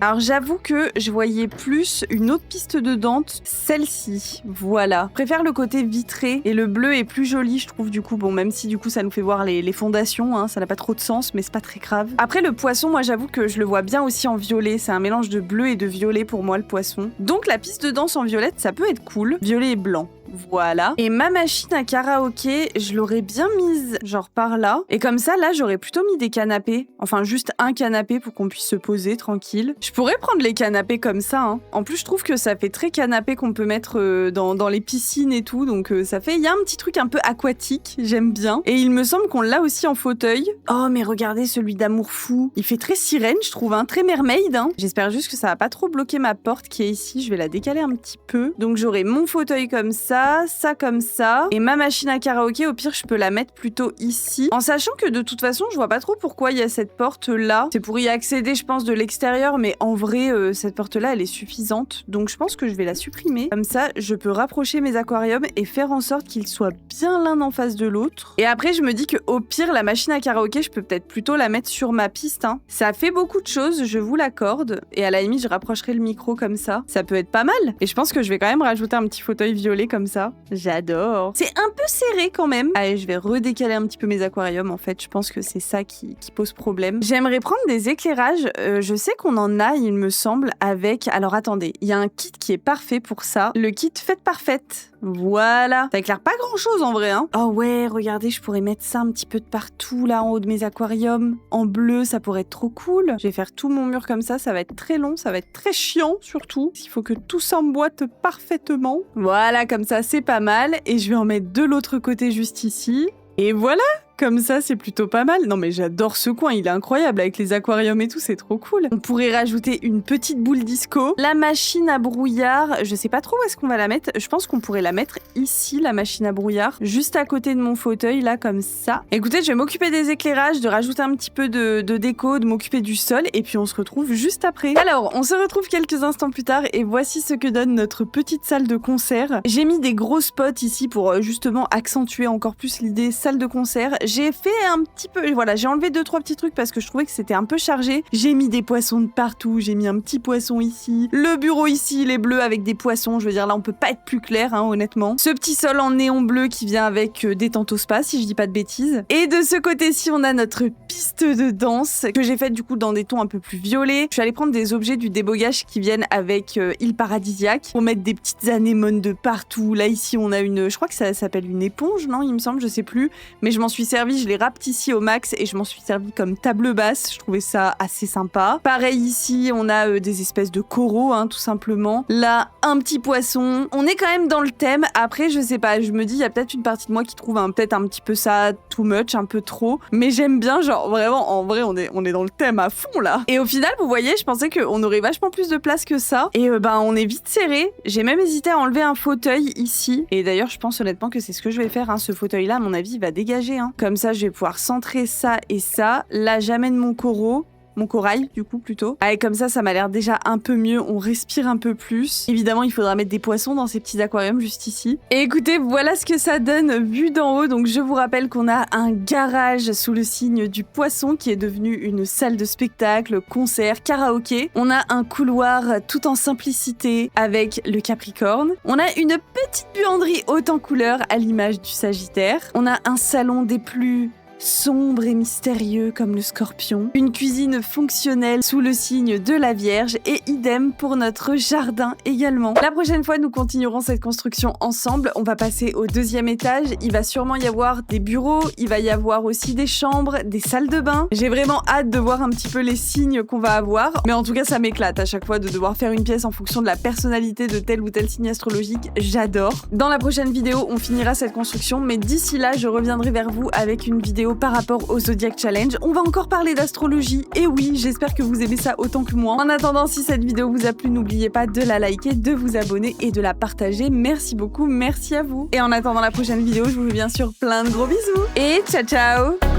Alors, j'avoue que je voyais plus une autre piste de danse, celle-ci. Voilà. Je préfère le côté vitré et le bleu est plus joli, je trouve, du coup. Bon, même si, du coup, ça nous fait voir les fondations, hein, ça n'a pas trop de sens, mais c'est pas très grave. Après, le poisson, moi, j'avoue que je le vois bien aussi en violet. C'est un mélange de bleu et de violet pour moi, le poisson. Donc, la piste de danse en violette, ça peut être cool. Violet et blanc. Voilà. Et ma machine à karaoké, je l'aurais bien mise genre par là. Et comme ça, là, j'aurais plutôt mis des canapés. Enfin, juste un canapé pour qu'on puisse se poser tranquille. Je pourrais prendre les canapés comme ça, hein. En plus, je trouve que ça fait très canapé qu'on peut mettre dans les piscines et tout. Donc, ça fait... Il y a un petit truc un peu aquatique. J'aime bien. Et il me semble qu'on l'a aussi en fauteuil. Oh, mais regardez celui d'Amour Fou. Il fait très sirène, je trouve, hein. Très mermaid, hein. J'espère juste que ça va pas trop bloquer ma porte qui est ici. Je vais la décaler un petit peu. Donc, j'aurai mon fauteuil comme ça comme ça, et ma machine à karaoké, au pire, je peux la mettre plutôt ici, en sachant que de toute façon, je vois pas trop pourquoi il y a cette porte-là. C'est pour y accéder, je pense, de l'extérieur, mais en vrai, cette porte-là, elle est suffisante, donc je pense que je vais la supprimer. Comme ça, je peux rapprocher mes aquariums et faire en sorte qu'ils soient bien l'un en face de l'autre. Et après, je me dis que au pire, la machine à karaoké, je peux peut-être plutôt la mettre sur ma piste, hein. Ça fait beaucoup de choses, je vous l'accorde, et à la limite, je rapprocherai le micro comme ça. Ça peut être pas mal, et je pense que je vais quand même rajouter un petit fauteuil violet comme ça. J'adore. C'est un peu serré quand même. Allez, je vais redécaler un petit peu mes aquariums. En fait, je pense que c'est ça qui pose problème. J'aimerais prendre des éclairages. Je sais qu'on en a, il me semble, avec... Alors attendez, il y a un kit qui est parfait pour ça. Le kit Fête Parfaite. Voilà. Ça éclaire pas grand chose en vrai, hein. Oh ouais, regardez, je pourrais mettre ça un petit peu de partout là en haut de mes aquariums. En bleu, ça pourrait être trop cool. Je vais faire tout mon mur comme ça va être très long, ça va être très chiant surtout. Il faut que tout s'emboîte parfaitement. Voilà, comme ça c'est pas mal. Et je vais en mettre de l'autre côté juste ici. Et voilà. Comme ça, c'est plutôt pas mal. Non mais j'adore ce coin, il est incroyable avec les aquariums et tout, c'est trop cool. On pourrait rajouter une petite boule disco. La machine à brouillard, je sais pas trop où est-ce qu'on va la mettre. Je pense qu'on pourrait la mettre ici, la machine à brouillard, juste à côté de mon fauteuil, là, comme ça. Écoutez, je vais m'occuper des éclairages, de rajouter un petit peu de déco, de m'occuper du sol, et puis on se retrouve juste après. Alors, on se retrouve quelques instants plus tard, et voici ce que donne notre petite salle de concert. J'ai mis des gros spots ici pour justement accentuer encore plus l'idée salle de concert. j'ai fait un petit peu, voilà, j'ai enlevé 2-3 petits trucs parce que je trouvais que c'était un peu chargé. J'ai mis des poissons de partout, j'ai mis un petit poisson ici, le bureau ici, les bleus avec des poissons, je veux dire là on peut pas être plus clair hein, honnêtement. Ce petit sol en néon bleu qui vient avec des Tantospa si je dis pas de bêtises. Et de ce côté-ci on a notre piste de danse que j'ai faite du coup dans des tons un peu plus violets. Je suis allée prendre des objets du débogage qui viennent avec île paradisiaque pour mettre des petites anémones de partout. Là ici on a une, je crois que ça s'appelle une éponge, non il me semble, je sais plus, mais je m'en suis servi, je l'ai rapetissé au max et je m'en suis servi comme table basse, je trouvais ça assez sympa. Pareil ici on a des espèces de coraux hein, tout simplement. Là un petit poisson, on est quand même dans le thème. Après je sais pas, je me dis il y a peut-être une partie de moi qui trouve peut-être un petit peu ça too much, un peu trop, mais j'aime bien genre vraiment en vrai on est dans le thème à fond là. Et au final vous voyez je pensais qu'on aurait vachement plus de place que ça et ben on est vite serré. J'ai même hésité à enlever un fauteuil ici et d'ailleurs je pense honnêtement que c'est ce que je vais faire hein. Ce fauteuil là à mon avis il va dégager hein. Comme ça je vais pouvoir centrer ça et ça. Là j'amène mon corail du coup plutôt. Allez comme ça m'a l'air déjà un peu mieux, on respire un peu plus. Évidemment il faudra mettre des poissons dans ces petits aquariums juste ici. Et écoutez voilà ce que ça donne vu d'en haut. Donc je vous rappelle qu'on a un garage sous le signe du poisson qui est devenu une salle de spectacle, concert, karaoké. On a un couloir tout en simplicité avec le Capricorne. On a une petite buanderie haute en couleur à l'image du Sagittaire. On a un salon des plus sombre et mystérieux comme le Scorpion, une cuisine fonctionnelle sous le signe de la Vierge et idem pour notre jardin également. La prochaine fois nous continuerons cette construction ensemble, on va passer au deuxième étage, il va sûrement y avoir des bureaux, il va y avoir aussi des chambres, des salles de bain. J'ai vraiment hâte de voir un petit peu les signes qu'on va avoir, mais en tout cas ça m'éclate à chaque fois de devoir faire une pièce en fonction de la personnalité de tel ou tel signe astrologique, j'adore. Dans la prochaine vidéo on finira cette construction, mais d'ici là je reviendrai vers vous avec une vidéo par rapport au Zodiac Challenge. On va encore parler d'astrologie et oui, j'espère que vous aimez ça autant que moi. En attendant, si cette vidéo vous a plu, n'oubliez pas de la liker, de vous abonner et de la partager. Merci beaucoup, merci à vous. Et en attendant la prochaine vidéo, je vous fais bien sûr plein de gros bisous et ciao ciao.